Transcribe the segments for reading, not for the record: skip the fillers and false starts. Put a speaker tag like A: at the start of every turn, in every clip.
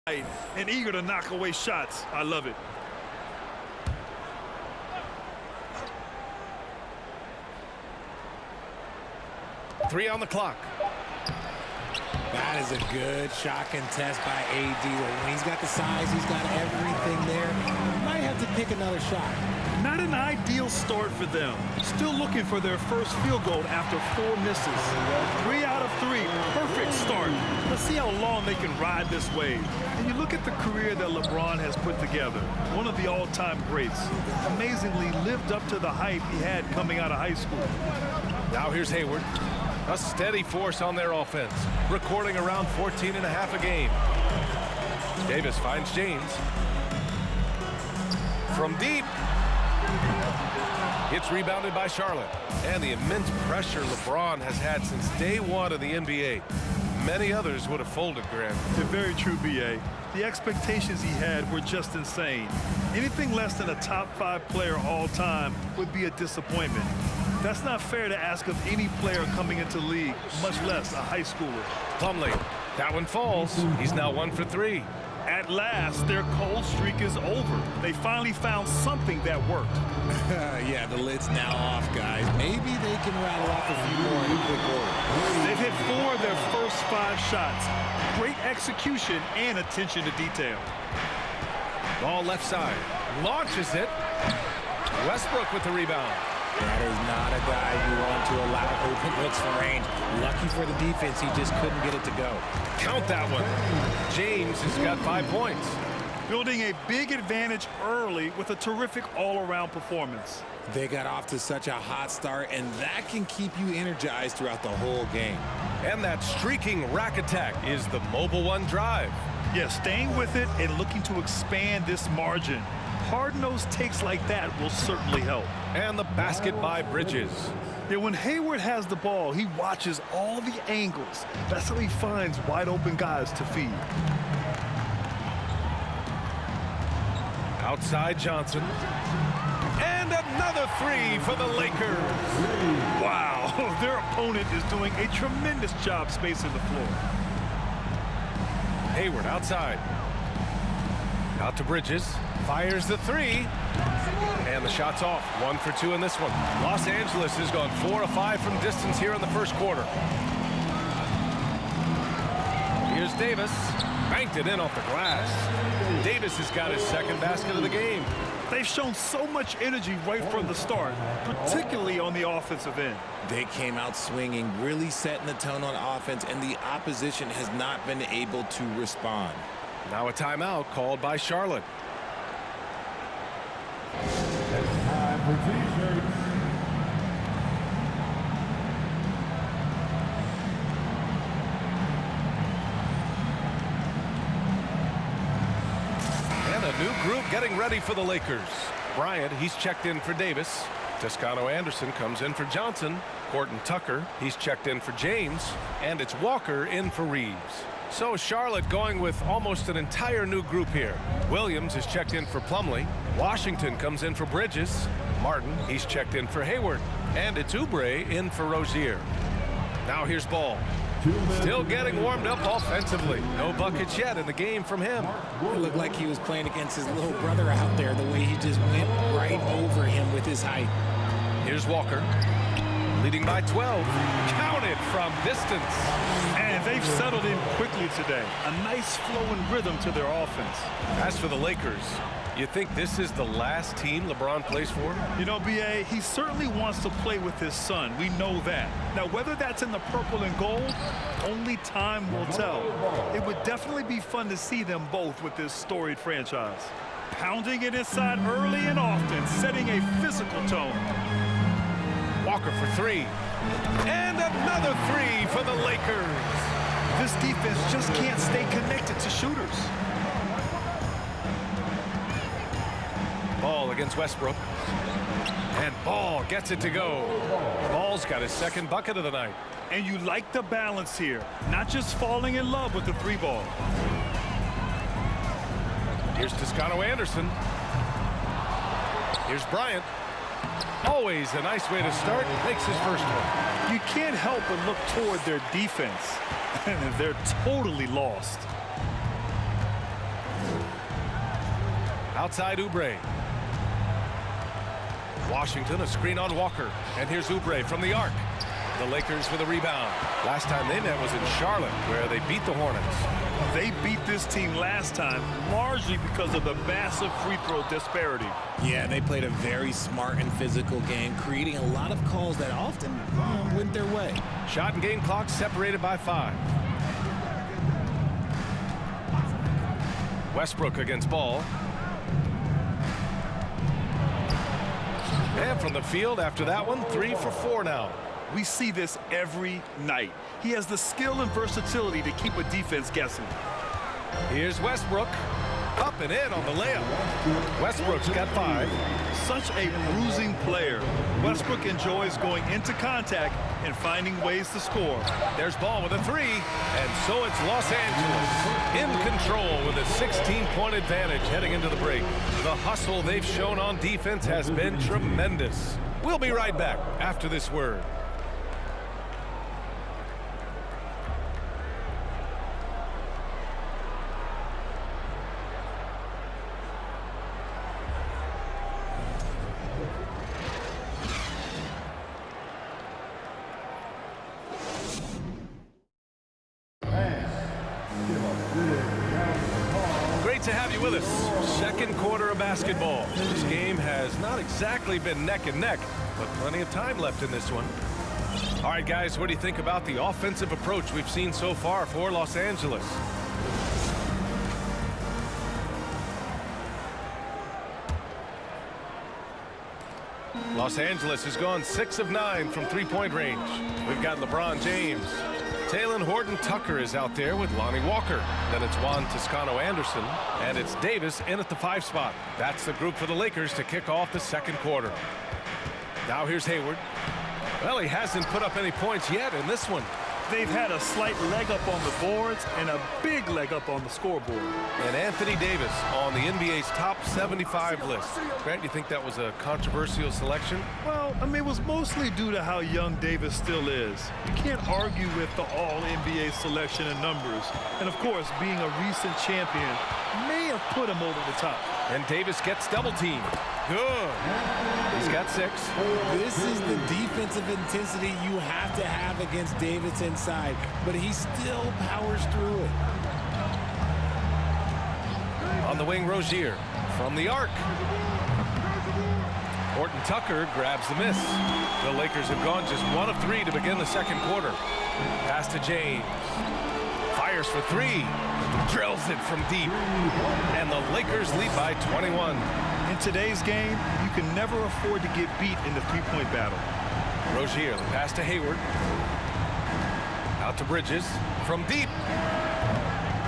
A: and eager to knock away shots. I love it.
B: Three on the clock.
C: That is a good shot contest by AD. When he's got the size, he's got everything there. Might have to pick another shot.
A: Not an ideal start for them. Still looking for their first field goal after 4 misses. 3 out of 3. Perfect start. Let's see how long they can ride this wave. And you look at the career that LeBron has put together. One of the all-time greats. Amazingly lived up to the hype he had coming out of high school.
B: Now here's Hayward. A steady force on their offense, recording around 14 and a half a game. Davis finds James. From deep. It's rebounded by Charlotte. And the immense pressure LeBron has had since day one of the NBA. Many others would have folded, Grant.
A: They're very true, B.A. The expectations he had were just insane. Anything less than a top 5 player all time would be a disappointment. That's not fair to ask of any player coming into the league, much less a high schooler.
B: Plumlee. That one falls. He's now 1 for 3.
A: At last, their cold streak is over. They finally found something that worked.
C: Yeah, the lid's now off, guys. Maybe they can rattle off a few more in a quick order.
A: They've hit 4 of their first 5 shots. Great execution and attention to detail.
B: Ball left side. Launches it. Westbrook with the rebound.
C: That is not a guy you want to allow open looks for range. Lucky for the defense, he just couldn't get it to go.
B: Count that one. James has got 5 points.
A: Building a big advantage early with a terrific all-around performance.
C: They got off to such a hot start, and that can keep you energized throughout the whole game.
B: And that streaking rack attack is the Mobile One drive.
A: Yeah, staying with it and looking to expand this margin. Hard-nosed takes like that will certainly help.
B: And the basket by Bridges.
A: Yeah, when Hayward has the ball, he watches all the angles. That's how he finds wide-open guys to feed.
B: Outside Johnson. And another 3 for the Lakers.
A: Wow, their opponent is doing a tremendous job spacing the floor.
B: Hayward outside. Out to Bridges. Fires the 3. And the shot's off. 1 for 2 in this one. Los Angeles has gone 4 of 5 from distance here in the first quarter. Here's Davis. Banked it in off the glass. Davis has got his second basket of the game.
A: They've shown so much energy right from the start, particularly on the offensive end.
C: They came out swinging, really setting the tone on offense, and the opposition has not been able to respond.
B: Now a timeout called by Charlotte.
D: Time for T-shirts.
B: And a new group getting ready for the Lakers. Bryant, he's checked in for Davis. Toscano Anderson comes in for Johnson. Horton Tucker, he's checked in for James. And it's Walker in for Reeves. So Charlotte going with almost an entire new group here. Williams is checked in for Plumlee. Washington comes in for Bridges. Martin, he's checked in for Hayward. And it's Oubre in for Rozier. Now here's Ball. Still getting warmed up offensively. No buckets yet in the game from him.
C: It looked like he was playing against his little brother out there, the way he just went right over him with his height.
B: Here's Walker. Leading by 12. Counted from distance.
A: And they've settled in quickly today. A nice flow and rhythm to their offense.
B: As for the Lakers, you think this is the last team LeBron plays for?
A: You know, B.A., he certainly wants to play with his son. We know that. Now, whether that's in the purple and gold, only time will tell. It would definitely be fun to see them both with this storied franchise. Pounding it inside early and often, setting a physical tone.
B: Walker for 3. And another 3 for the Lakers.
A: This defense just can't stay connected to shooters.
B: Ball against Westbrook. And Ball gets it to go. Ball's got his second bucket of the night.
A: And you like the balance here. Not just falling in love with the 3-ball.
B: Here's Toscano Anderson. Here's Bryant. Always a nice way to start. Makes his first one.
A: You can't help but look toward their defense. And they're totally lost.
B: Outside Oubre. Washington, a screen on Walker. And here's Oubre from the arc. The Lakers with a rebound. Last time they met was in Charlotte, where they beat the Hornets.
A: They beat this team last time largely because of the massive free throw disparity.
C: Yeah, they played a very smart and physical game, creating a lot of calls that often went their way.
B: Shot and game clock separated by 5. Westbrook against Ball. And from the field after that one, 3 for 4 now.
A: We see this every night. He has the skill and versatility to keep a defense guessing.
B: Here's Westbrook. Up and in on the layup. Westbrook's got 5.
A: Such a bruising player. Westbrook enjoys going into contact and finding ways to score.
B: There's Ball with a 3, and so it's Los Angeles in control with a 16-point advantage heading into the break. The hustle they've shown on defense has been tremendous. We'll be right back after this word. Great to have you with us. Second quarter of basketball. This game has not exactly been neck and neck, but plenty of time left in this one. All right, guys, what do you think about the offensive approach we've seen so far for Los Angeles? Los Angeles has gone 6 of 9 from three-point range. We've got LeBron James. Talen Horton-Tucker is out there with Lonnie Walker. Then it's Juan Toscano-Anderson, and it's Davis in at the 5 spot. That's the group for the Lakers to kick off the second quarter. Now here's Hayward. Well, he hasn't put up any points yet in this one.
A: They've had a slight leg up on the boards and a big leg up on the scoreboard.
B: And Anthony Davis on the NBA's top 75 list. Grant, you think that was a controversial selection?
A: Well, I mean, it was mostly due to how young Davis still is. You can't argue with the all-NBA selection and numbers. And, of course, being a recent champion may have put him over the top.
B: And Davis gets double-teamed. Good. He's got 6.
C: This is the defensive intensity you have to have against Davis inside, but he still powers through it.
B: On the wing, Rozier from the arc. Horton-Tucker grabs the miss. The Lakers have gone just 1 of 3 to begin the second quarter. Pass to James. Fires for 3. Drills it from deep. And the Lakers lead by 21.
A: In today's game, you can never afford to get beat in the three-point battle.
B: Rozier, the pass to Hayward. Out to Bridges from deep.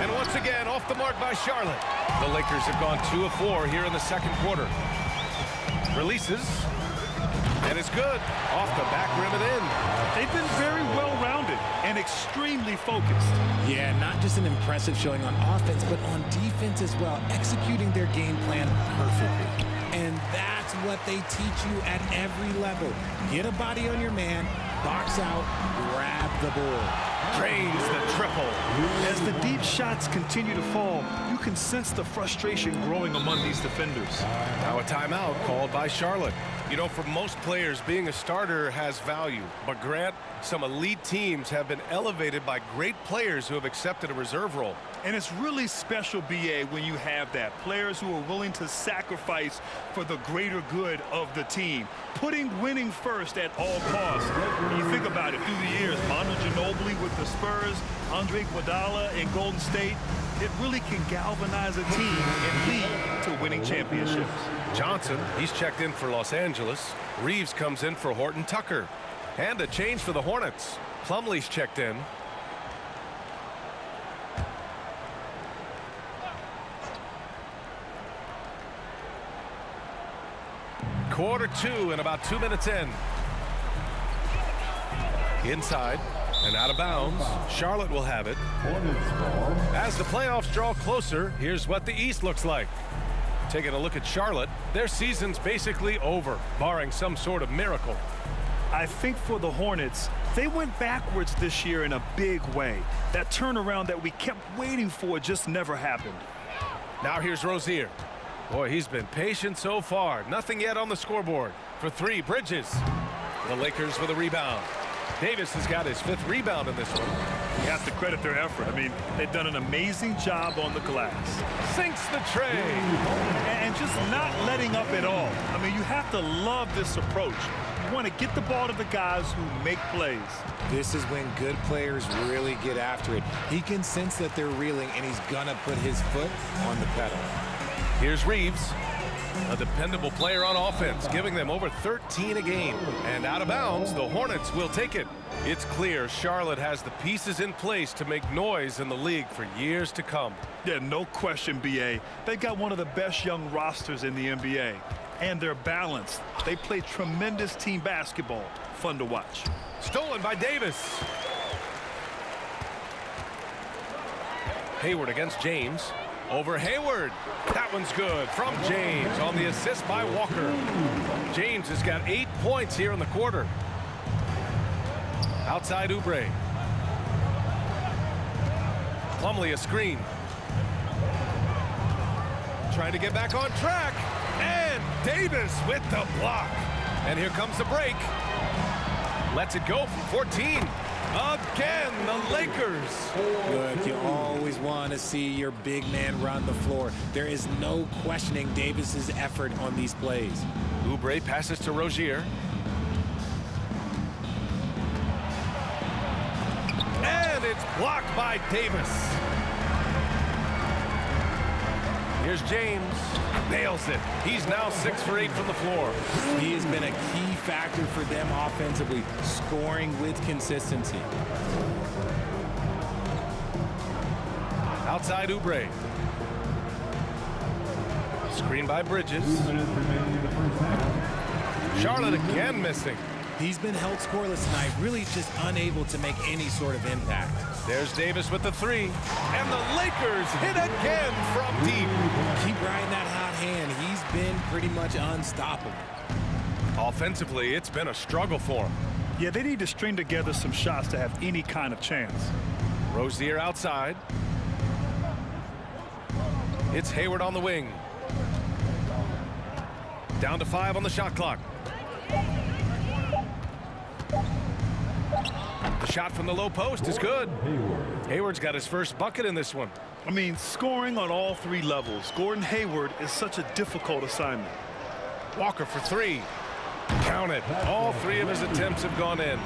B: And once again, off the mark by Charlotte. The Lakers have gone 2 of 4 here in the second quarter. Releases. And it's good. Off the back rim and in.
A: They've been very well-rounded and extremely focused.
C: Yeah, not just an impressive showing on offense, but on defense as well, executing their game plan perfectly. And that's what they teach you at every level. Get a body on your man, box out, grab the board.
B: Drains the triple.
A: As the deep shots continue to fall, you can sense the frustration growing among these defenders.
B: Now a timeout called by Charlotte. You know, for most players, being a starter has value. But Grant, some elite teams have been elevated by great players who have accepted a reserve role.
A: And it's really special, B.A., when you have that. Players who are willing to sacrifice for the greater good of the team. Putting winning first at all costs. When you think about it, through the years, Manu Ginobili with the Spurs, Andre Iguodala in Golden State, it really can galvanize a team and lead to winning championships.
B: Johnson, he's checked in for Los Angeles. Reeves comes in for Horton-Tucker. And a change for the Hornets. Plumlee's checked in. Quarter 2 and about 2 minutes in. Inside and out of bounds. Charlotte will have it. As the playoffs draw closer, here's what the East looks like. Taking a look at Charlotte, their season's basically over, barring some sort of miracle.
A: I think for the Hornets, they went backwards this year in a big way. That turnaround that we kept waiting for just never happened.
B: Now here's Rozier. Boy, he's been patient so far. Nothing yet on the scoreboard. For three, Bridges. The Lakers with a rebound. Davis has got his 5th rebound in this one.
A: You have to credit their effort. I mean, they've done an amazing job on the glass.
B: Sinks the tray.
A: And just not letting up at all. I mean, you have to love this approach. You want to get the ball to the guys who make plays.
C: This is when good players really get after it. He can sense that they're reeling, and he's gonna put his foot on the pedal.
B: Here's Reeves, a dependable player on offense, giving them over 13 a game. And out of bounds, the Hornets will take it. It's clear Charlotte has the pieces in place to make noise in the league for years to come.
A: Yeah, no question, B.A. They got one of the best young rosters in the NBA. And they're balanced. They play tremendous team basketball. Fun to watch.
B: Stolen by Davis. Hayward against James. Over Hayward. That one's good from James on the assist by Walker. James has got 8 points here in the quarter. Outside Oubre. Plumlee a screen. Trying to get back on track. And Davis with the block. And here comes the break. Lets it go from 14. Again, the Lakers.
C: Look, you always want to see your big man run the floor. There is no questioning Davis's effort on these plays.
B: Oubre passes to Rozier. And it's blocked by Davis. Here's James. Nails it. He's now 6 for 8 from the floor.
C: He has been a key factor for them offensively, scoring with consistency.
B: Outside Oubre. Screen by Bridges.
D: 2 minutes remaining in the first half.
B: Charlotte again missing.
C: He's been held scoreless tonight, really just unable to make any sort of impact.
B: There's Davis with the 3. And the Lakers hit again from deep.
C: Keep riding that hot hand. He's been pretty much unstoppable.
B: Offensively, it's been a struggle for him.
A: Yeah, they need to string together some shots to have any kind of chance.
B: Rozier outside. It's Hayward on the wing. Down to 5 on the shot clock. The shot from the low post is good. Hayward's got his first bucket in this one.
A: I mean, scoring on all 3 levels. Gordon Hayward is such a difficult assignment.
B: Walker for 3. Count it. All 3 of his attempts have gone in.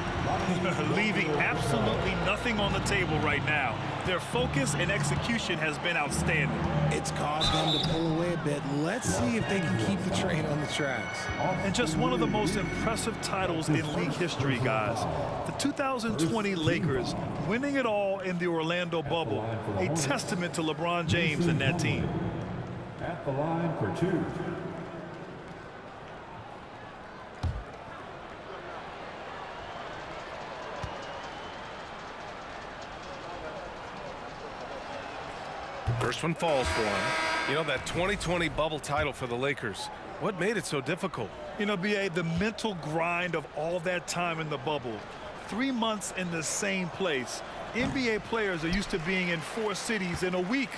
A: Leaving absolutely nothing on the table right now. Their focus and execution has been outstanding.
C: It's caused them to pull away a bit. Let's see if they can keep the train on the tracks.
A: And just one of the most impressive titles in league history, guys. The 2020 Lakers winning it all in the Orlando bubble. A testament to LeBron James and that team.
D: At the line for 2.
B: First one falls for him. You know, that 2020 bubble title for the Lakers, what made it so difficult?
A: You know, B.A., the mental grind of all that time in the bubble. 3 months in the same place. NBA players are used to being in 4 cities in a week.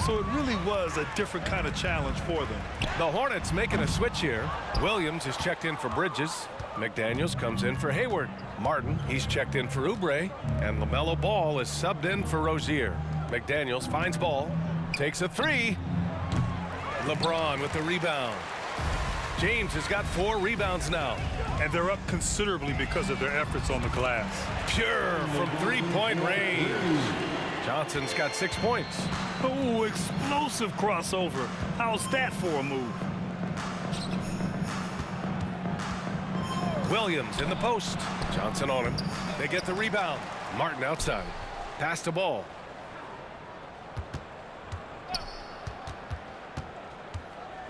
A: So it really was a different kind of challenge for them.
B: The Hornets making a switch here. Williams is checked in for Bridges. McDaniels comes in for Hayward. Martin, he's checked in for Oubre. And LaMelo Ball is subbed in for Rozier. McDaniels finds Ball, takes a 3. LeBron with the rebound. James has got 4 rebounds now.
A: And they're up considerably because of their efforts on the glass.
B: Pure from 3-point range. Johnson's got 6 points.
A: Oh, explosive crossover. How's that for a move?
B: Williams in the post. Johnson on him. They get the rebound. Martin outside. Pass the ball.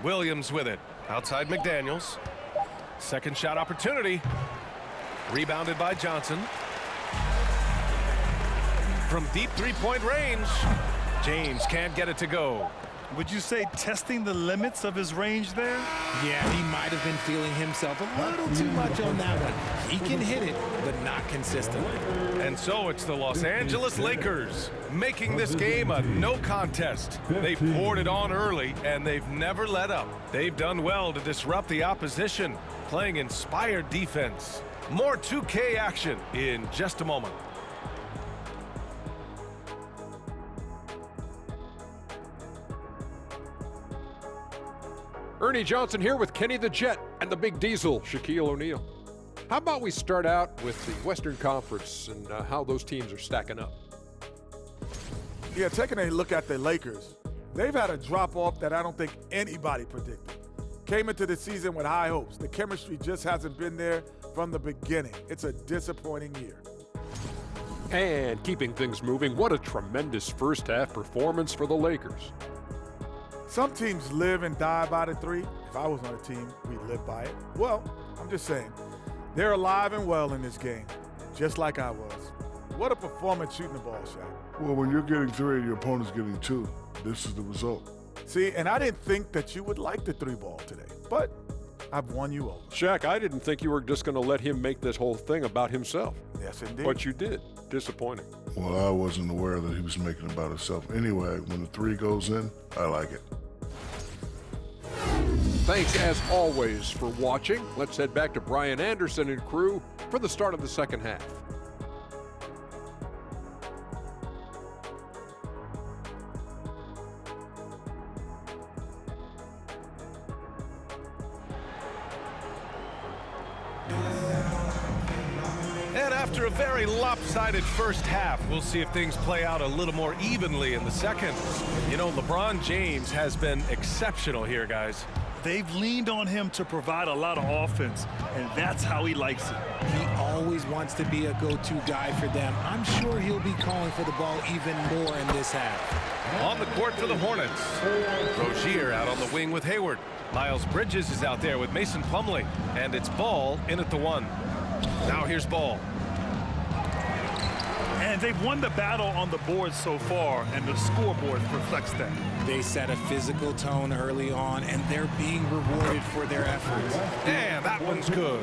B: Williams with it. Outside McDaniels. Second shot opportunity. Rebounded by Johnson. From deep 3-point range. James can't get it to go.
A: Would you say testing the limits of his range there?
C: Yeah, he might have been feeling himself a little too much on that one. He can hit it, but not consistently.
B: And so it's the Los Angeles Lakers making this game a no contest. They poured it on early, and they've never let up. They've done well to disrupt the opposition, playing inspired defense. More 2K action in just a moment.
E: Ernie Johnson here with Kenny the Jet and the Big Diesel, Shaquille O'Neal. How about we start out with the Western Conference and how those teams are stacking up?
F: Yeah, taking a look at the Lakers, they've had a drop-off that I don't think anybody predicted. Came into the season with high hopes. The chemistry just hasn't been there from the beginning. It's a disappointing year.
E: And keeping things moving, what a tremendous first half performance for the Lakers.
F: Some teams live and die by the three. If I was on a team, we'd live by it. Well, I'm just saying, they're alive and well in this game, just like I was. What a performance shooting the ball, Shaq.
G: Well, when you're getting 3 and your opponent's getting 2, this is the result.
F: See, and I didn't think that you would like the 3-ball today, but I've won you over.
E: Shaq, I didn't think you were just going to let him make this whole thing about himself.
F: Yes, indeed.
E: But you did. Disappointing.
G: Well, I wasn't aware that he was making it about himself. Anyway, when the 3 goes in, I like it.
E: Thanks, as always, for watching. Let's head back to Brian Anderson and crew for the start of the second half.
B: And after a very lopsided first half, we'll see if things play out a little more evenly in the second. You know, LeBron James has been exceptional here, guys.
A: They've leaned on him to provide a lot of offense, and that's how he likes it.
C: He always wants to be a go-to guy for them. I'm sure he'll be calling for the ball even more in this half.
B: On the court for the Hornets, Rozier out on the wing with Hayward. Miles Bridges is out there with Mason Plumlee, and it's Ball in at the 1. Now here's Ball.
A: And they've won the battle on the board so far, and the scoreboard reflects that.
C: They set a physical tone early on, and they're being rewarded for their efforts.
B: And that one's good.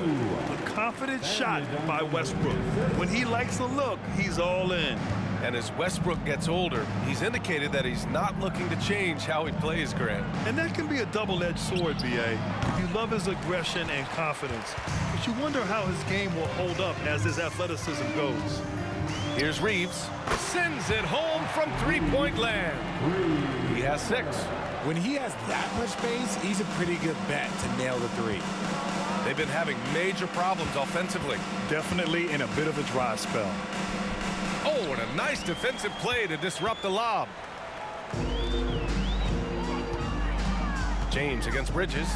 A: A confident shot by Westbrook. When he likes a look, he's all in.
B: And as Westbrook gets older, he's indicated that he's not looking to change how he plays, Grant.
A: And that can be a double-edged sword, B.A. You love his aggression and confidence, but you wonder how his game will hold up as his athleticism goes.
B: Here's Reeves. Sends it home from three-point land. He has 6.
C: When he has that much space, he's a pretty good bet to nail the 3.
B: They've been having major problems offensively.
A: Definitely in a bit of a dry spell.
B: Oh, and a nice defensive play to disrupt the lob. James against Bridges.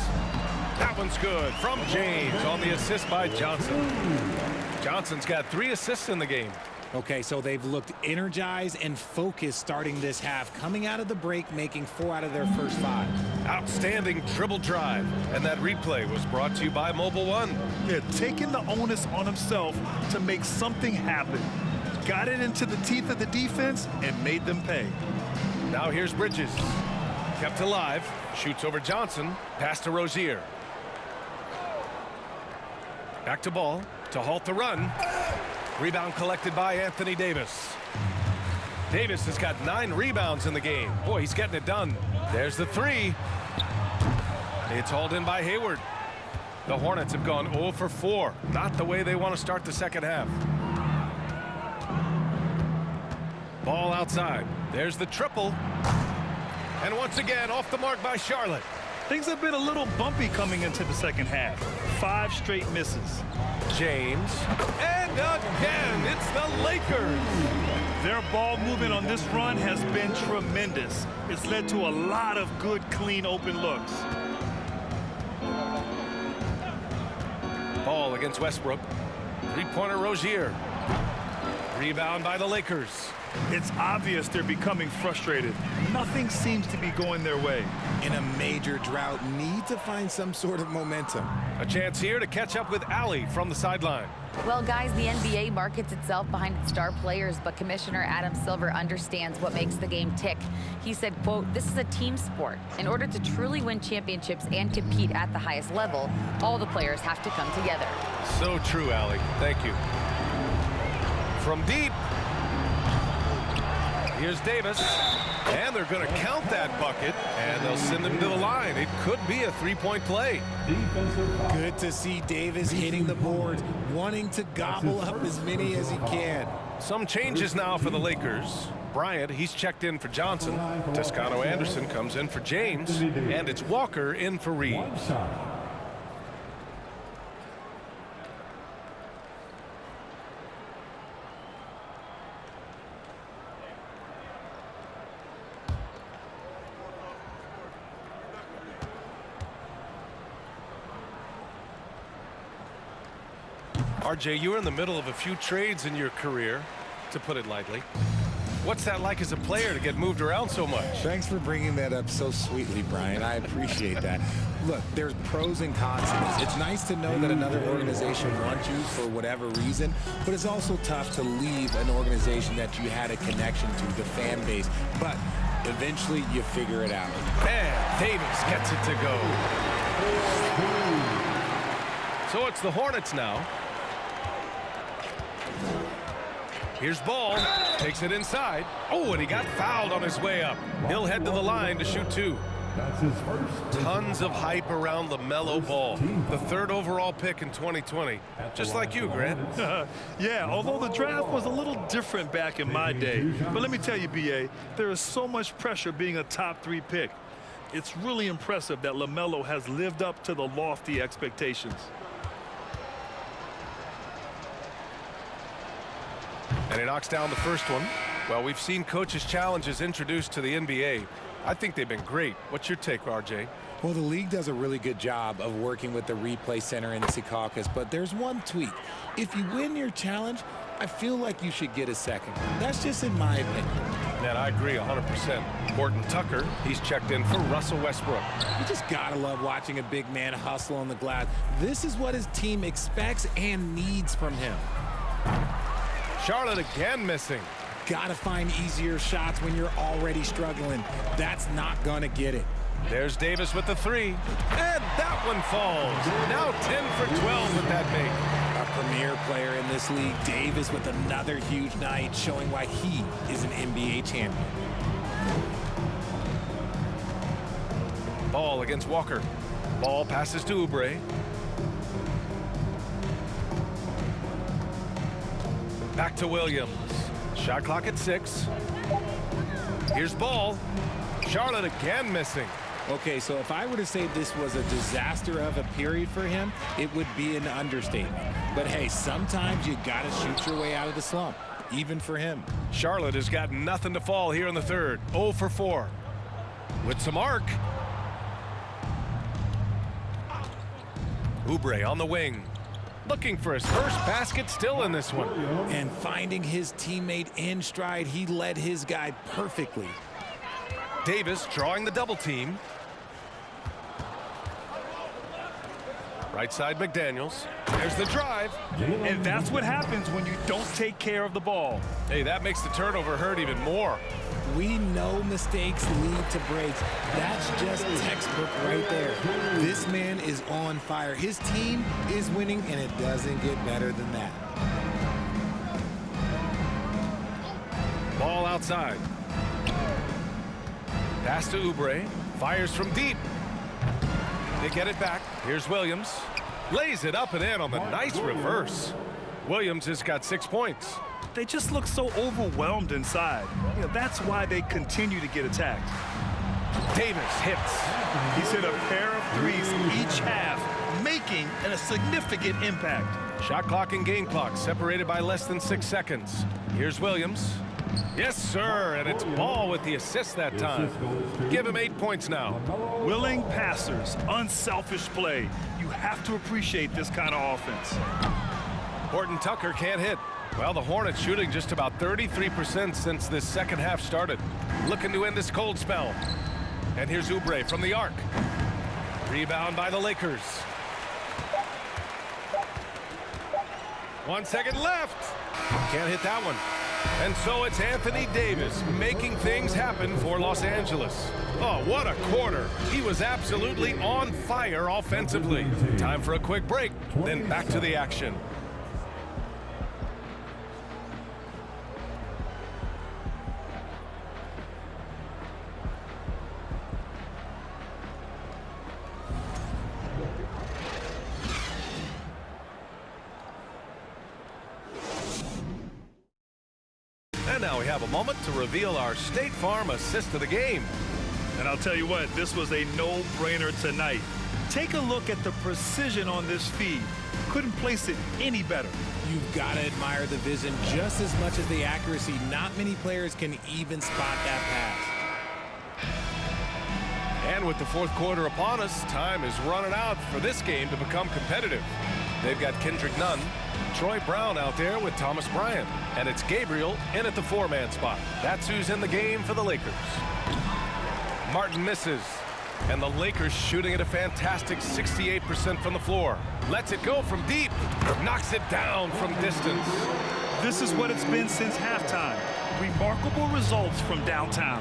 B: That one's good from James on the assist by Johnson. Johnson's got 3 assists in the game.
C: Okay, so they've looked energized and focused starting this half, coming out of the break, making 4 out of their first 5.
B: Outstanding dribble drive. And that replay was brought to you by Mobile One.
A: Yeah, taking the onus on himself to make something happen. Got it into the teeth of the defense and made them pay.
B: Now here's Bridges. Kept alive. Shoots over Johnson. Pass to Rozier. Back to Ball to halt the run. Rebound collected by Anthony Davis. Davis has got 9 rebounds in the game. Boy, he's getting it done. There's the 3. It's hauled in by Hayward. The Hornets have gone 0 for 4. Not the way they want to start the second half. Ball outside. There's the triple. And once again, off the mark by Charlotte.
A: Things have been a little bumpy coming into the second half. 5 straight misses.
B: James. And again, it's the Lakers.
A: Their ball movement on this run has been tremendous. It's led to a lot of good, clean, open looks.
B: Ball against Westbrook. 3-pointer Rozier. Rebound by the Lakers.
A: It's obvious they're becoming frustrated. Nothing seems to be going their way.
C: In a major drought, need to find some sort of momentum.
B: A chance here to catch up with Allie from the sideline.
H: Well, guys, the NBA markets itself behind its star players, but Commissioner Adam Silver understands what makes the game tick. He said, quote, "This is a team sport. In order to truly win championships and compete at the highest level, all the players have to come together."
B: So true, Allie. Thank you. From deep, here's Davis. And they're going to count that bucket, and they'll send him to the line. It could be a three-point play.
C: Good to see Davis hitting the boards, wanting to gobble up as many as he can.
B: Some changes now for the Lakers. Bryant, he's checked in for Johnson. Toscano Anderson comes in for James, and it's Walker in for Reeves. RJ, you were in the middle of a few trades in your career, to put it lightly. What's that like as a player to get moved around so much?
C: Thanks for bringing that up so sweetly, Brian. I appreciate that. Look, there's pros and cons to this. It's nice to know that another organization wants you for whatever reason, but it's also tough to leave an organization that you had a connection to, the fan base. But eventually you figure it out.
B: And Davis gets it to go. So it's the Hornets now. Here's Ball, takes it inside. Oh, and he got fouled on his way up. He'll head to the line to shoot two.
D: That's his first.
B: Tons of hype around LaMelo Ball, the 3rd overall pick in 2020. Just like you, Grant.
A: Yeah, although the draft was a little different back in my day. But let me tell you, B.A., there is so much pressure being a top 3 pick. It's really impressive that LaMelo has lived up to the lofty expectations.
B: And he knocks down the first one. Well, we've seen coaches' challenges introduced to the NBA. I think they've been great. What's your take, RJ?
C: Well, the league does a really good job of working with the replay center in Secaucus, but there's one tweak. If you win your challenge, I feel like you should get a second. That's just in my opinion.
B: And I agree 100%. Horton Tucker, he's checked in for Russell Westbrook.
C: You just gotta love watching a big man hustle on the glass. This is what his team expects and needs from him.
B: Charlotte again missing.
C: Gotta find easier shots when you're already struggling. That's not gonna get it.
B: There's Davis with the 3. And that one falls. Now 10 for 12 with that make.
C: A premier player in this league, Davis with another huge night, showing why he is an NBA champion.
B: Ball against Walker. Ball passes to Oubre. Back to Williams. Shot clock at 6. Here's Ball. Charlotte again missing.
C: Okay, so if I were to say this was a disaster of a period for him, it would be an understatement. But hey, sometimes you gotta shoot your way out of the slump, even for him.
B: Charlotte has got nothing to fall here in the 3rd. 0 for 4. With some arc. Oubre on the wing. Looking for his first basket, still in this one.
C: And finding his teammate in stride, he led his guy perfectly.
B: Davis drawing the double team. Right side McDaniels. There's the drive.
A: And that's what happens when you don't take care of the ball.
B: Hey, that makes the turnover hurt even more.
C: We know mistakes lead to breaks. That's just textbook right there. This man is on fire. His team is winning, and it doesn't get better than that.
B: Ball outside. Pass to Oubre. Fires from deep. They get it back. Here's Williams. Lays it up and in on the nice reverse. Williams has got 6 points.
A: They just look so overwhelmed inside. You know, that's why they continue to get attacked.
B: Davis hits.
A: He's hit a pair of 3s each half, making a significant impact.
B: Shot clock and game clock separated by less than 6 seconds. Here's Williams. Yes, sir, and it's Ball with the assist that time. Give him 8 points now.
A: Willing passers, unselfish play. You have to appreciate this kind of offense.
B: Horton Tucker can't hit. Well, the Hornets shooting just about 33% since this second half started. Looking to end this cold spell. And here's Oubre from the arc. Rebound by the Lakers. 1 second left. Can't hit that one. And so it's Anthony Davis making things happen for Los Angeles. Oh, what a quarter. He was absolutely on fire offensively. Time for a quick break, then back to the action. And now we have a moment to reveal our State Farm assist of the game.
A: And I'll tell you what, this was a no-brainer tonight. Take a look at the precision on this feed. Couldn't place it any better.
C: You've got to admire the vision just as much as the accuracy. Not many players can even spot that pass.
B: And with the fourth quarter upon us, time is running out for this game to become competitive. They've got Kendrick Nunn, Troy Brown out there with Thomas Bryant, and it's Gabriel in at the four-man spot. That's who's in the game for the Lakers. Martin misses, and the Lakers shooting at a fantastic 68% from the floor. Lets it go from deep, knocks it down from distance.
A: This is what it's been since halftime. Remarkable results from downtown.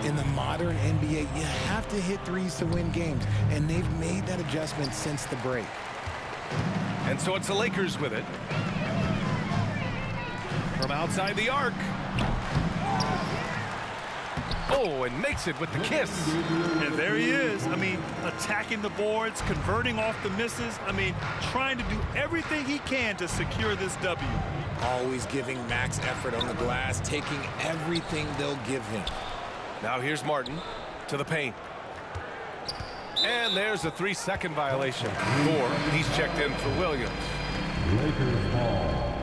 C: In the modern NBA, you have to hit threes to win games, and they've made that adjustment since the break.
B: And so it's the Lakers with it. From outside the arc. Oh, and makes it with the kiss.
A: And there he is. I mean, attacking the boards, converting off the misses. I mean, trying to do everything he can to secure this W.
C: Always giving max effort on the glass, taking everything they'll give him.
B: Now here's Martin to the paint. And there's a 3-second violation. He's checked in for Williams.
D: Lakers ball.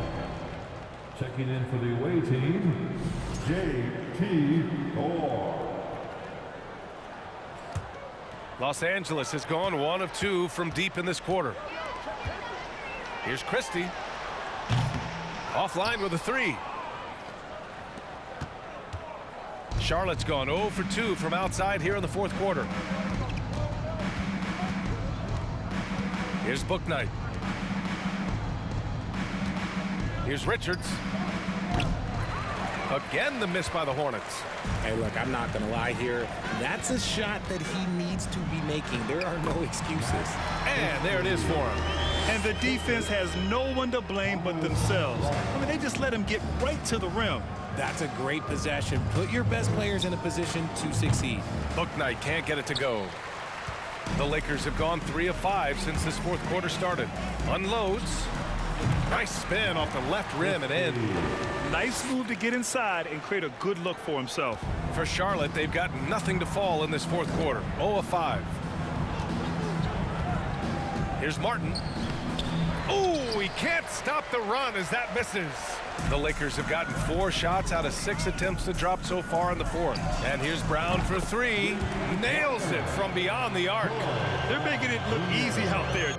D: Checking in for the away team, J.T. Thor.
B: Los Angeles has gone 1 of 2 from deep in this quarter. Here's Christie. Offline with a 3. Charlotte's gone 0 for 2 from outside here in the fourth quarter. Here's Bouknight. Here's Richards. Again, the miss by the Hornets.
C: Hey, look, I'm not going to lie here. That's a shot that he needs to be making. There are no excuses.
B: And there it is for him.
A: And the defense has no one to blame but themselves. I mean, they just let him get right to the rim.
C: That's a great possession. Put your best players in a position to succeed.
B: Bouknight can't get it to go. The Lakers have gone 3 of 5 since this fourth quarter started. Unloads. Nice spin off the left rim and in.
A: Nice move to get inside and create a good look for himself.
B: For Charlotte, they've got nothing to fall in this fourth quarter. 0 of 5. Here's Martin. Oh, he can't stop the run as that misses. The Lakers have gotten 4 shots out of 6 attempts to drop so far in the fourth. And here's Brown for 3. Nails it from beyond the arc.
A: They're making it look easy out there.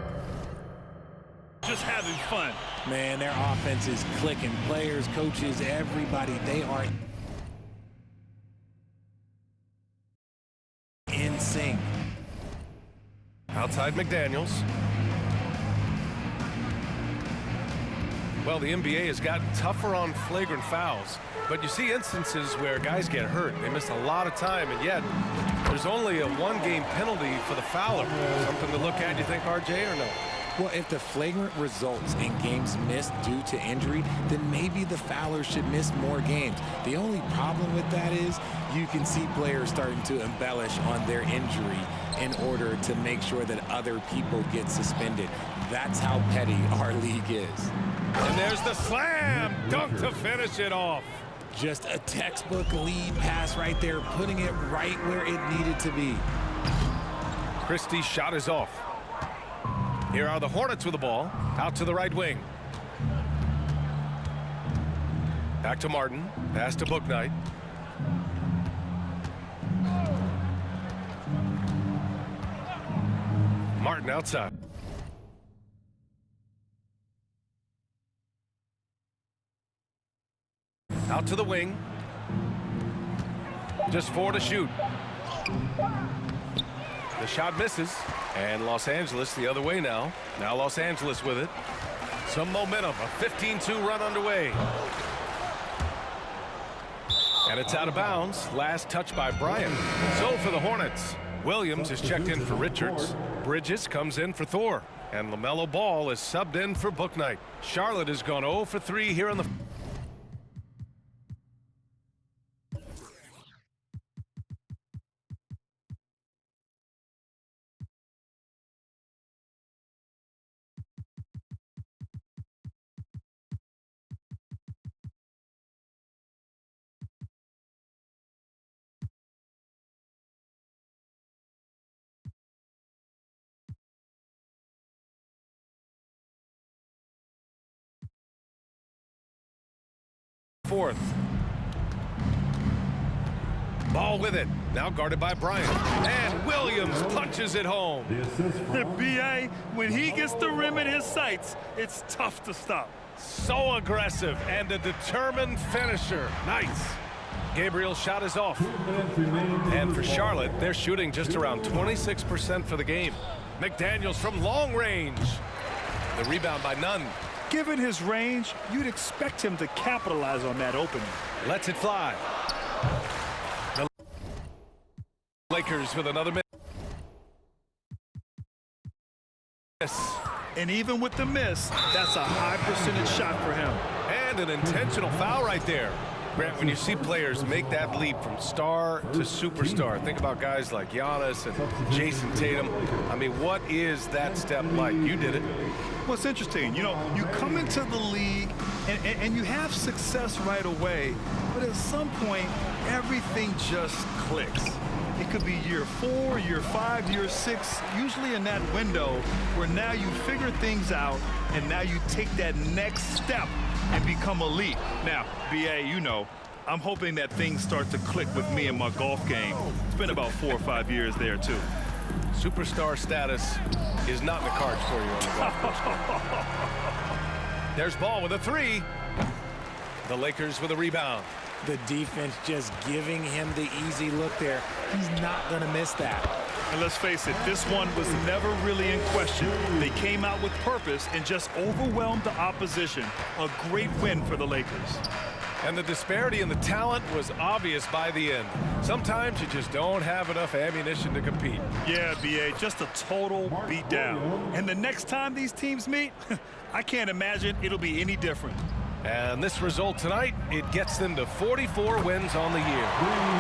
A: Just having fun.
C: Man, their offense is clicking. Players, coaches, everybody, they are in sync.
B: Outside McDaniels. Well, the NBA has gotten tougher on flagrant fouls, but you see instances where guys get hurt. They miss a lot of time, and yet there's only a 1-game penalty for the fouler. Something to look at, you think, RJ, or no?
C: Well, if the flagrant results in games missed due to injury, then maybe the fouler should miss more games. The only problem with that is you can see players starting to embellish on their injury in order to make sure that other people get suspended. That's how petty our league is.
B: And there's the slam dunk to finish it off.
C: Just a textbook lead pass right there, putting it right where it needed to be.
B: Christie's shot is off. Here are the Hornets with the ball, out to the right wing. Back to Martin, pass to Bouknight. Martin outside. Out to the wing. Just 4 to shoot. The shot misses. And Los Angeles the other way now. Now Los Angeles with it. Some momentum. A 15-2 run underway. And it's out of bounds. Last touch by Bryant. So for the Hornets, Williams is checked in for Richards. Bridges comes in for Thor. And LaMelo Ball is subbed in for Bouknight. Charlotte has gone 0 for 3 here in the... fourth. Ball with it. Now guarded by Bryant. And Williams punches it home.
A: B.A., when he gets the rim in his sights, it's tough to stop.
B: So aggressive and a determined finisher. Nice. Gabriel's shot is off. And for Charlotte, they're shooting just around 26% for the game. McDaniels from long range. The rebound by Nunn.
A: Given his range, you'd expect him to capitalize on that opening.
B: Lets it fly. The Lakers with another miss.
A: And even with the miss, that's a high percentage shot for him.
B: And an intentional foul right there. Grant, when you see players make that leap from star to superstar, think about guys like Giannis and Jason Tatum. I mean, what is that step like? You did it.
A: What's interesting, you know, you come into the league and you have success right away, but at some point, everything just clicks. It could be year 4, year 5, year 6, usually in that window where now you figure things out and now you take that next step and become elite. Now, B.A., you know, I'm hoping that things start to click with me in my golf game. It's been about 4 or 5 years there, too.
B: Superstar status is not in the cards for you on the golf course. There's Ball with a 3. The Lakers with a rebound.
C: The defense just giving him the easy look there. He's not going to miss that.
A: And let's face it, this one was never really in question. They came out with purpose and just overwhelmed the opposition. A great win for the Lakers.
B: And the disparity in the talent was obvious by the end. Sometimes you just don't have enough ammunition to compete.
A: Yeah, B.A., just a total beatdown. And the next time these teams meet, I can't imagine it'll be any different.
B: And this result tonight, it gets them to 44 wins on the year.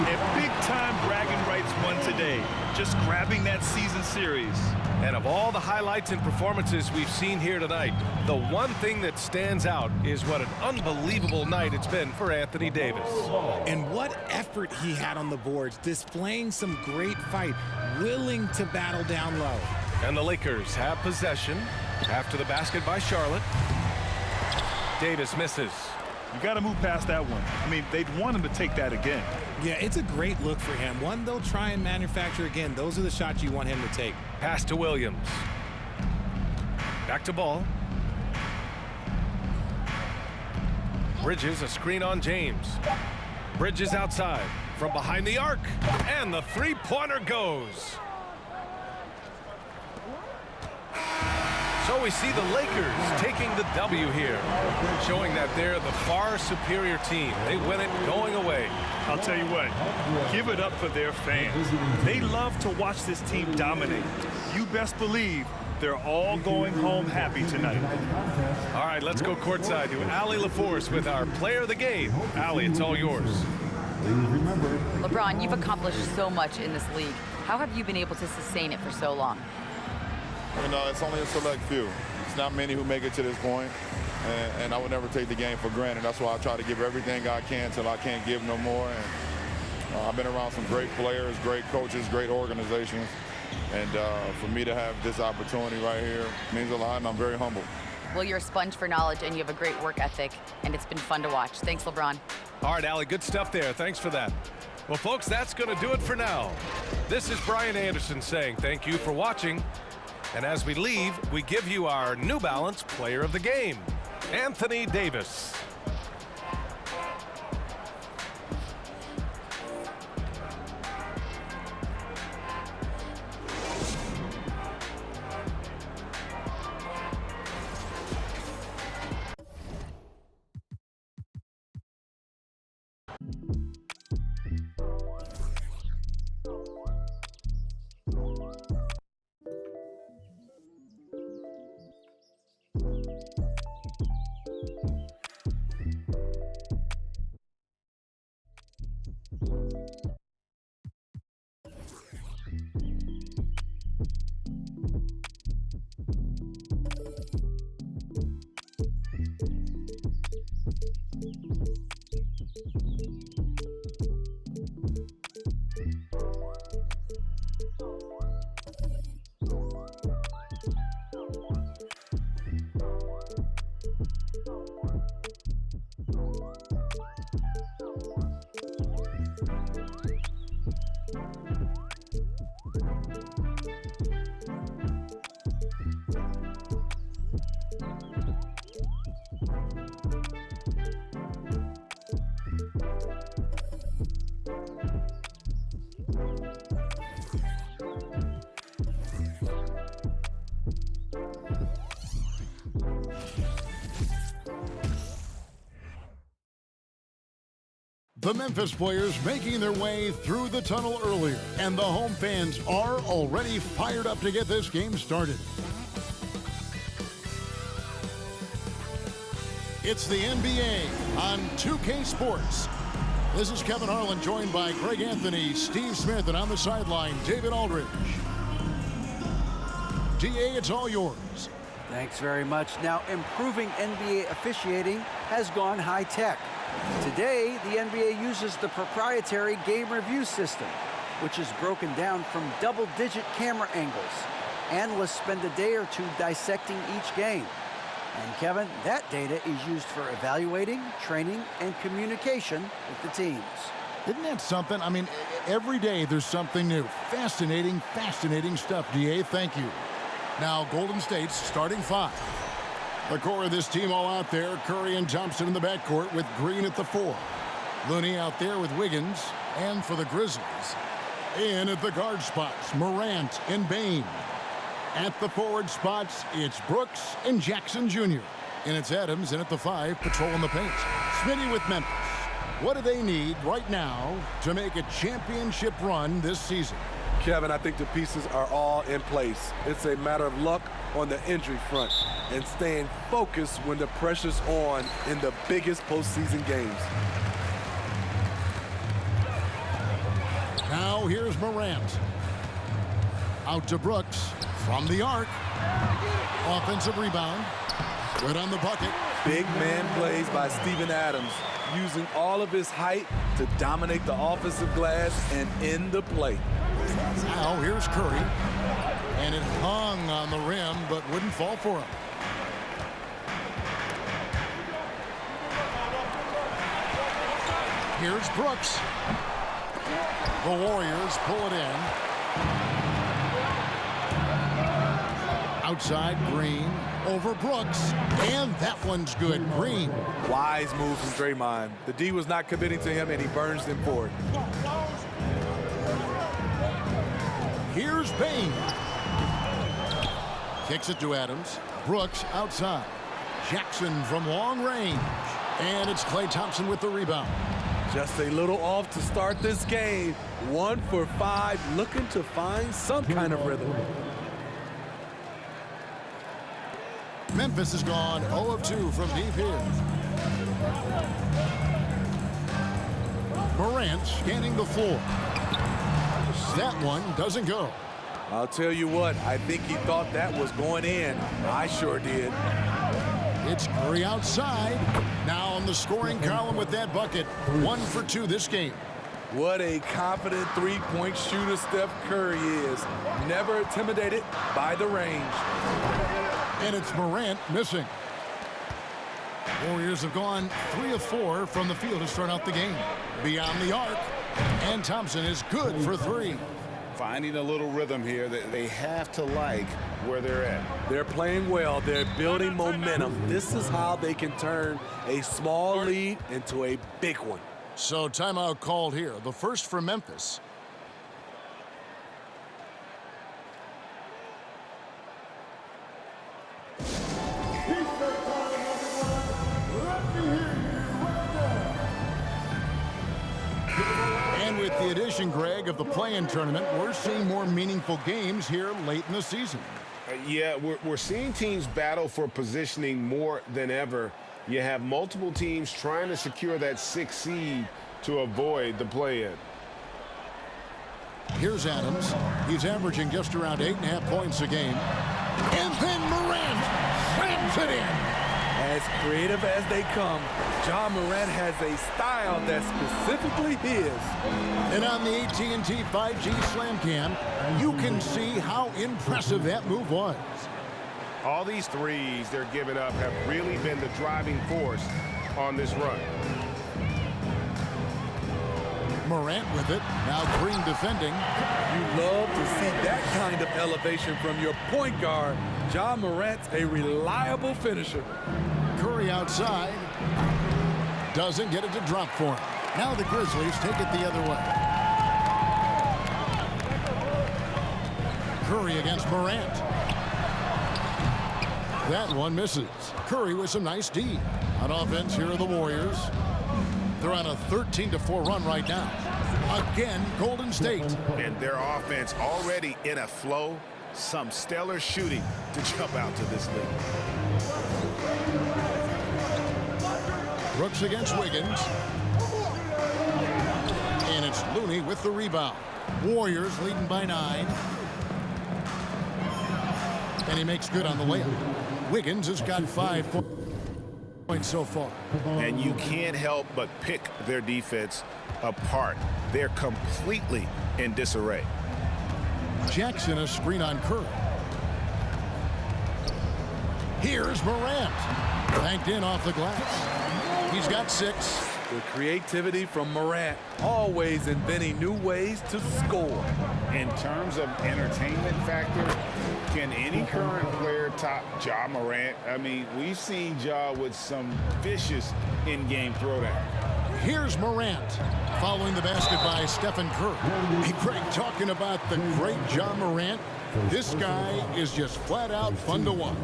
A: And big-time bragging rights won today, just grabbing that season series.
B: And of all the highlights and performances we've seen here tonight, the one thing that stands out is what an unbelievable night it's been for Anthony Davis.
C: And what effort he had on the boards, displaying some great fight, willing to battle down low.
B: And the Lakers have possession after the basket by Charlotte. Davis misses.
A: You got to move past that one. I mean, they'd want him to take that again.
C: Yeah, it's a great look for him. One they'll try and manufacture again. Those are the shots you want him to take.
B: Pass to Williams. Back to Ball. Bridges, a screen on James. Bridges outside from behind the arc. And the three-pointer goes. So we see the Lakers taking the W here, showing that they're the far superior team. They win it going away.
A: I'll tell you what, give it up for their fans. They love to watch this team dominate. You best believe they're all going home happy tonight.
B: All right, let's go courtside to Allie LaForce with our player of the game. Allie, it's all yours.
H: LeBron, you've accomplished so much in this league. How have you been able to sustain it for so long?
I: You know, it's only a select few. It's not many who make it to this point, and I would never take the game for granted. That's why I try to give everything I can till I can't give no more. And I've been around some great players, great coaches, great organizations, and for me to have this opportunity right here means a lot, and I'm very humbled.
H: Well, you're a sponge for knowledge, and you have a great work ethic, and it's been fun to watch. Thanks, LeBron.
B: All right, Allie, good stuff there. Thanks for that. Well, folks, that's going to do it for now. This is Brian Anderson saying thank you for watching. And as we leave, we give you our New Balance Player of the Game, Anthony Davis.
J: The Memphis players making their way through the tunnel earlier, and the home fans are already fired up to get this game started. It's the NBA on 2K Sports. This is Kevin Harlan, joined by Greg Anthony, Steve Smith, and on the sideline, David Aldridge. DA, it's all yours.
K: Thanks very much. Now, improving NBA officiating has gone high-tech. Today, the NBA uses the proprietary game review system, which is broken down from double-digit camera angles. Analysts spend a day or two dissecting each game. And Kevin, that data is used for evaluating, training, and communication with the teams.
J: Isn't that something? I mean, every day there's something new. Fascinating, fascinating stuff, DA. Thank you. Now, Golden State's starting five. The core of this team all out there, Curry and Thompson in the backcourt with Green at the 4. Looney out there with Wiggins. And for the Grizzlies, in at the guard spots, Morant and Bane. At the forward spots, it's Brooks and Jackson Jr. And it's Adams in at the 5, patrolling the paint. Smitty with Memphis. What do they need right now to make a championship run this season?
L: Kevin, I think the pieces are all in place. It's a matter of luck on the injury front and staying focused when the pressure's on in the biggest postseason games.
J: Now here's Morant. Out to Brooks from the arc. Offensive rebound. Good on the bucket.
L: Big man plays by Steven Adams, using all of his height to dominate the offensive glass and end the play.
J: Now here's Curry. And it hung on the rim, but wouldn't fall for him. Here's Brooks. The Warriors pull it in. Outside, Green over Brooks. And that one's good. Green.
L: Wise move from Draymond. The D was not committing to him, and he burns them for it.
J: Here's Bane. Kicks it to Adams. Brooks outside. Jackson from long range. And it's Klay Thompson with the rebound.
L: Just a little off to start this game. 1 for 5, looking to find some kind of rhythm.
J: Memphis has gone 0 of 2 from deep here. Morant scanning the floor. That one doesn't go.
L: I'll tell you what, I think he thought that was going in. I sure did.
J: It's Curry outside. Now on the scoring column with that bucket. 1 for 2 this game.
L: What a confident three-point shooter Steph Curry is. Never intimidated by the range.
J: And it's Morant missing. Warriors have gone 3 of 4 from the field to start out the game. Beyond the arc. And Thompson is good for 3.
M: Finding a little rhythm here that they have to like where they're at.
L: They're playing well. They're building momentum. This is how they can turn a small lead into a big one.
J: So timeout called here. The first for Memphis. With the addition, Greg, of the play-in tournament, we're seeing more meaningful games here late in the season.
M: Yeah, we're seeing teams battle for positioning more than ever. You have multiple teams trying to secure that 6th seed to avoid the play-in.
J: Here's Adams. He's averaging just around 8.5 points a game. And then Morant slams it in.
L: As creative as they come, Ja Morant has a style that's specifically his.
J: And on the AT&T 5G Slam Cam, you can see how impressive that move was.
M: All these threes they're giving up have really been the driving force on this run.
J: Morant with it. Now Green defending.
L: You love to see that kind of elevation from your point guard. Ja Morant's a reliable finisher.
J: Curry outside. Doesn't get it to drop for him. Now the Grizzlies take it the other way. Curry against Morant. That one misses. Curry with some nice D. On offense, here are the Warriors. They're on a 13-4 run right now. Again, Golden State.
M: And their offense already in a flow. Some stellar shooting to jump out to this lead.
J: Brooks against Wiggins. And it's Looney with the rebound. Warriors leading by 9. And he makes good on the layup. Wiggins has got 5 points so far.
M: And you can't help but pick their defense apart. They're completely in disarray.
J: Jackson a screen on Curry. Here's Morant. Banked in off the glass. He's got 6.
L: The creativity from Morant, always inventing new ways to score.
M: In terms of entertainment factor, can any current player top Ja Morant? I mean, we've seen Ja with some vicious in-game throwdown.
J: Here's Morant, following the basket by Stephen Curry. Hey, Greg, talking about the great Ja Morant, this guy is just flat out fun to watch.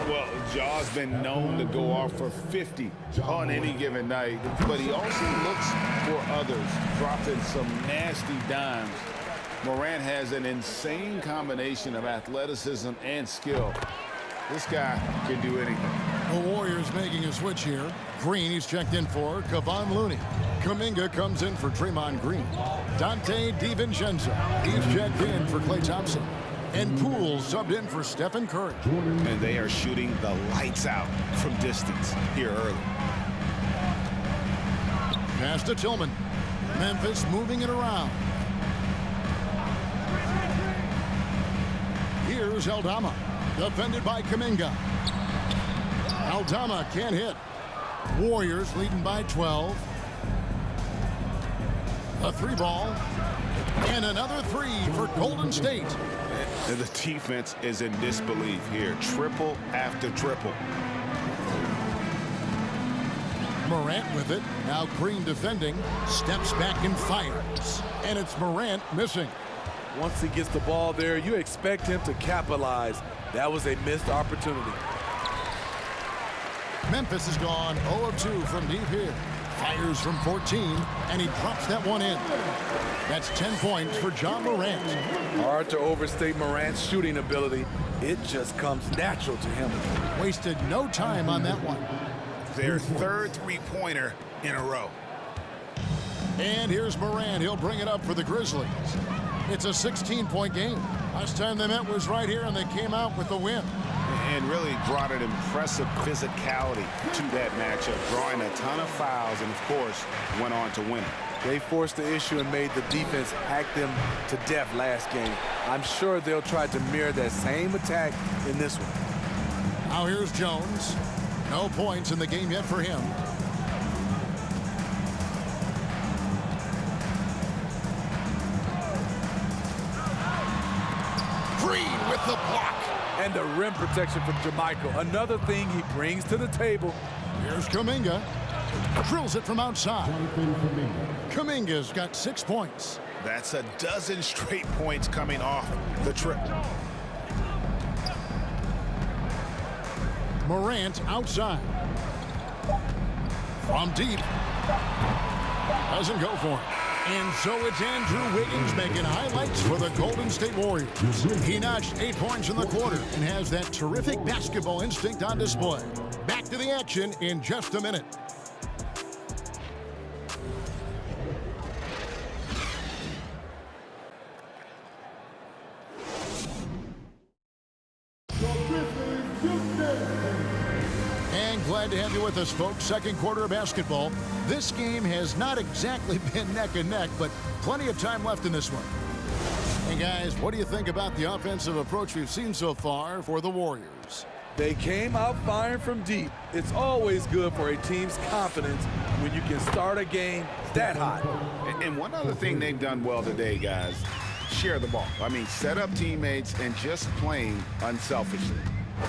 M: Well, Ja's been known to go off for 50 on any given night, but he also looks for others, dropping some nasty dimes. Morant has an insane combination of athleticism and skill. This guy can do anything.
J: The Warriors making a switch here. Green, he's checked in for Kevon Looney. Kuminga comes in for Draymond Green. Dante DiVincenzo, he's checked in for Klay Thompson. And Poole subbed in for Stephen Curry.
M: And they are shooting the lights out from distance here early.
J: Pass to Tillman. Memphis moving it around. Here's Aldama. Defended by Kuminga. Aldama can't hit. Warriors leading by 12. A 3-ball. And another 3 for Golden State.
M: And the defense is in disbelief here. Triple after triple.
J: Morant with it. Now Green defending. Steps back and fires. And it's Morant missing.
L: Once he gets the ball there, you expect him to capitalize. That was a missed opportunity.
J: Memphis has gone 0 of 2 from deep here. Fires from 14, and he drops that one in. That's 10 points for Ja Morant.
L: Hard to overstate Morant's shooting ability. It just comes natural to him.
J: Wasted no time on that one.
M: Their third three-pointer in a row.
J: And here's Morant. He'll bring it up for the Grizzlies. It's a 16-point game. Last time they met was right here, and they came out with the win.
M: And really brought an impressive physicality to that matchup, drawing a ton of fouls, and of course, went on to win it.
L: They forced the issue and made the defense hack them to death last game. I'm sure they'll try to mirror that same attack in this one.
J: Now here's Jones. No points in the game yet for him. Green with the block.
L: And the rim protection for JaMychal. Another thing he brings to the table.
J: Here's Kuminga. Drills it from outside. Kuminga's got 6 points.
M: That's a dozen straight points coming off the trip.
J: Morant outside. From deep. Doesn't go for him. And so it's Andrew Wiggins making highlights for the Golden State Warriors. He notched 8 points in the quarter and has that terrific basketball instinct on display. Back to the action in just a minute. And glad to have you with us, folks. Second quarter of basketball. This game has not exactly been neck and neck, but plenty of time left in this one. Hey, guys, what do you think about the offensive approach we've seen so far for the Warriors?
L: They came out firing from deep. It's always good for a team's confidence when you can start a game that hot.
M: And one other thing they've done well today, guys, share the ball. I mean, set up teammates and just playing unselfishly.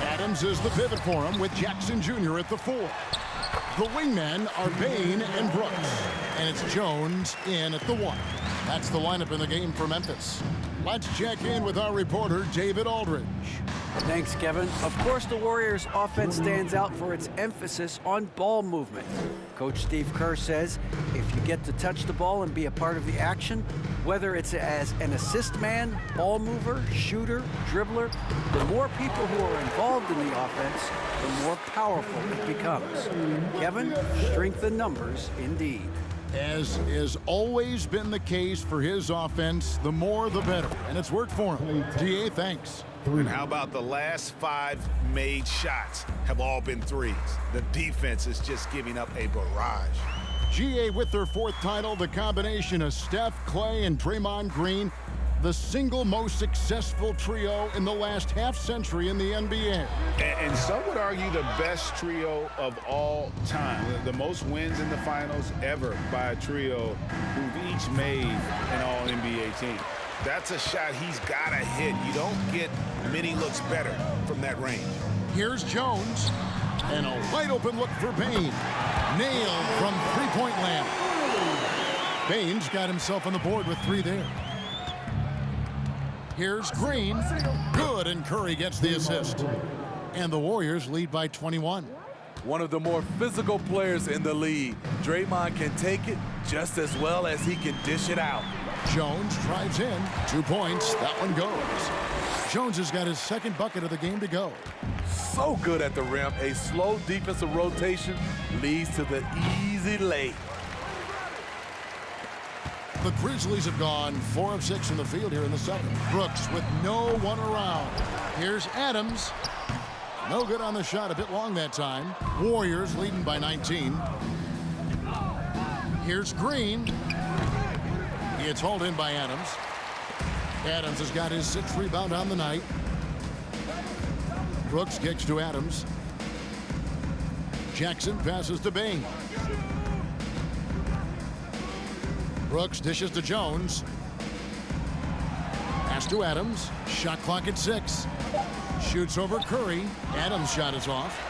J: Adams is the pivot for him with Jackson Jr. at the 4. The wingmen are Bane and Brooks. And it's Jones in at the 1. That's the lineup in the game for Memphis. Let's check in with our reporter, David Aldridge.
K: Thanks, Kevin. Of course, the Warriors' offense stands out for its emphasis on ball movement. Coach Steve Kerr says if you get to touch the ball and be a part of the action, whether it's as an assist man, ball mover, shooter, dribbler, the more people who are involved in the offense, the more powerful it becomes. Kevin, strength in numbers indeed.
J: As has always been the case for his offense, the more the better. And it's worked for him. DA, thanks.
M: And how about the last 5 made shots have all been threes? The defense is just giving up a barrage.
J: GA with their 4th title, the combination of Steph, Clay, and Draymond Green, the single most successful trio in the last half-century in the NBA.
M: And some would argue the best trio of all time. The most wins in the finals ever by a trio who've each made an all-NBA team. That's a shot he's got to hit. You don't get many looks better from that range.
J: Here's Jones, and a wide-open look for Bane. Nailed from three-point land. Bane's got himself on the board with 3 there. Here's Green. Good, and Curry gets the assist. And the Warriors lead by 21.
L: One of the more physical players in the league. Draymond can take it just as well as he can dish it out.
J: Jones drives in. 2 points. That one goes. Jones has got his 2nd bucket of the game to go.
L: So good at the rim. A slow defensive rotation leads to the easy lay.
J: The Grizzlies have gone 4 of 6 in the field here in the 2nd. Brooks with no one around. Here's Adams. No good on the shot. A bit long that time. Warriors leading by 19. Here's Green. It's hauled in by Adams. Adams has got his 6th rebound on the night. Brooks kicks to Adams. Jackson passes to Bane. Brooks dishes to Jones. Pass to Adams. Shot clock at 6. Shoots over Curry. Adams' shot is off.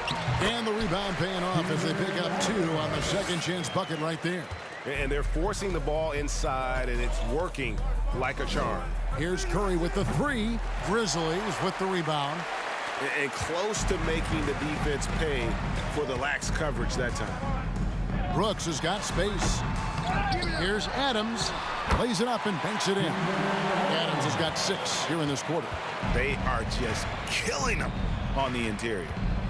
J: And the rebound paying off as they pick up 2 on the 2nd chance bucket right there.
B: And they're forcing the ball inside, and it's working like a charm.
J: Here's Curry with the 3. Grizzlies with the rebound.
M: And close to making the defense pay for the lax coverage that time.
J: Brooks has got space. Here's Adams. Lays it up and banks it in. Adams has got 6 here in this quarter.
M: They are just killing them on the interior.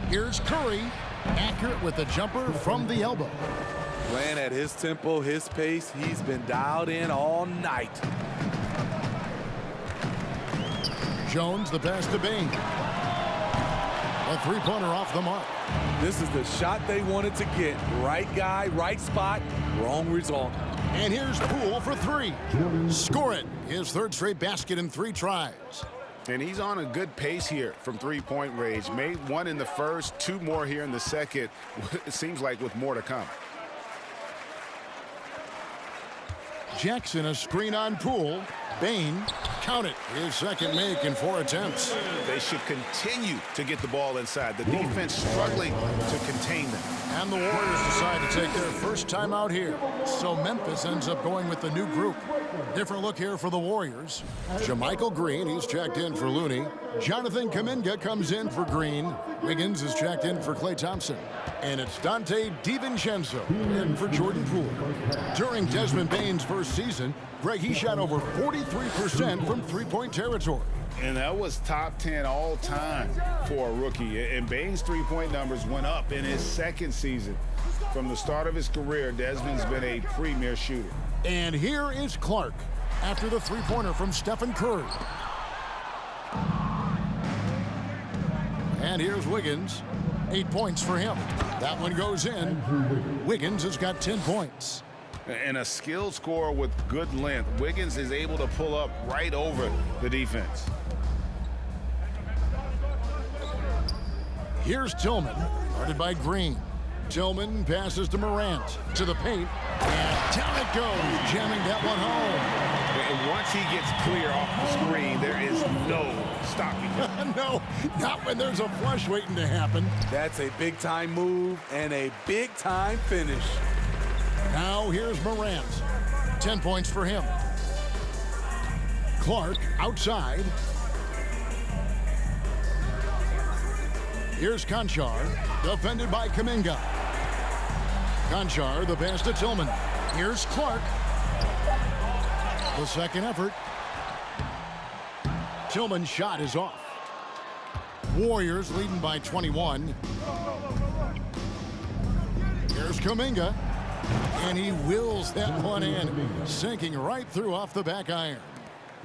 J: Here's Curry. Accurate with the jumper from the elbow.
L: Playing at his tempo, his pace. He's been dialed in all night.
J: Jones the pass to Bane. A 3-pointer off the mark.
L: This is the shot they wanted to get. Right guy, right spot, wrong result.
J: And here's Poole for 3. Score it. His 3rd straight basket in 3 tries.
M: And he's on a good pace here from 3-point range. Made 1 in the 1st, 2 more here in the 2nd. It seems like with more to come.
J: Jackson a screen on Poole. Bane, count it, his 2nd make in 4 attempts.
M: They should continue to get the ball inside. The defense struggling to contain them.
J: And the Warriors decide to take their first time out here. So Memphis ends up going with the new group. Different look here for the Warriors. JaMychal Green, he's checked in for Looney. Jonathan Kuminga comes in for Green. Wiggins is checked in for Klay Thompson. And it's Dante DiVincenzo in for Jordan Poole. During Desmond Bane's first season, Greg, he shot over 43% from three-point territory.
M: And that was top 10 all time for a rookie. And Bane's three-point numbers went up in his second season. From the start of his career, Desmond's been a premier shooter.
J: And here is Clark after the three-pointer from Stephen Curry. And here's Wiggins. 8 points for him. That one goes in. Wiggins has got 10 points.
M: And a skilled scorer with good length, Wiggins is able to pull up right over the defense.
J: Here's Tillman, guarded by Green. Tillman passes to Morant, to the paint, and down it goes, jamming that one home.
M: And once he gets clear off the screen, there is no stopping him.
J: No, not when there's a flush waiting to happen.
L: That's a big-time move and a big-time finish.
J: Now here's Morant. 10 points for him. Clark outside. Here's Conchar, defended by Kuminga. Conchar, the pass to Tillman. Here's Clark. The second effort. Tillman's shot is off. Warriors leading by 21. Here's Kuminga. And he wills that one in, sinking right through off the back iron.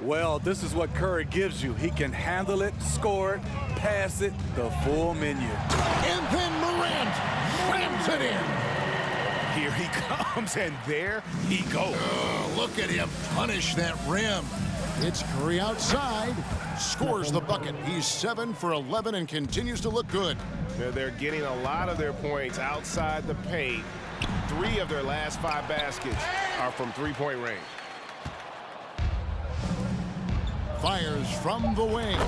L: Well, this is what Curry gives you. He can handle it, score it, pass it, the full menu.
J: And then Morant slams it in.
M: Here he comes, and there he goes.
J: Look at him punish that rim. It's Curry outside, scores the bucket. He's 7 for 11 and continues to look good.
B: They're getting a lot of their points outside the paint. 3 of their last 5 baskets are from three-point range.
J: Fires from the wing,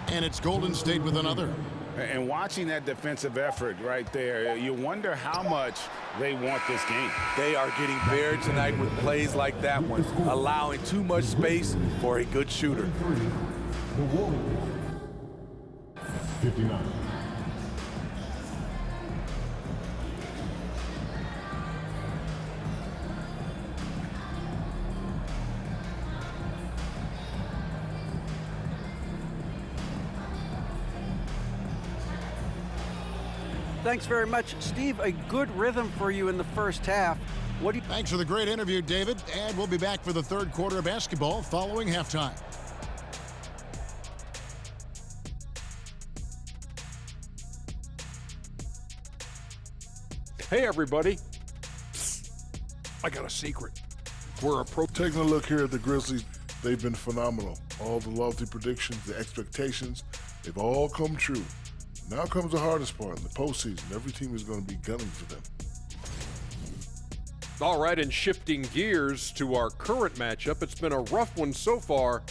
J: and it's Golden State with another.
M: And watching that defensive effort right there, you wonder how much they want this game.
L: They are getting bare tonight with plays like that one, allowing too much space for a good shooter.
D: 59.
K: Thanks very much, Steve. A good rhythm for you in the first half.
J: Thanks for the great interview, David. And we'll be back for the third quarter of basketball following halftime.
E: Hey, everybody. I got a secret. We're
G: taking a look here at the Grizzlies. They've been phenomenal. All the lofty predictions, the expectations, they've all come true. Now comes the hardest part in the postseason. Every team is going to be gunning for them.
E: All right, and shifting gears to our current matchup, it's been a rough one so far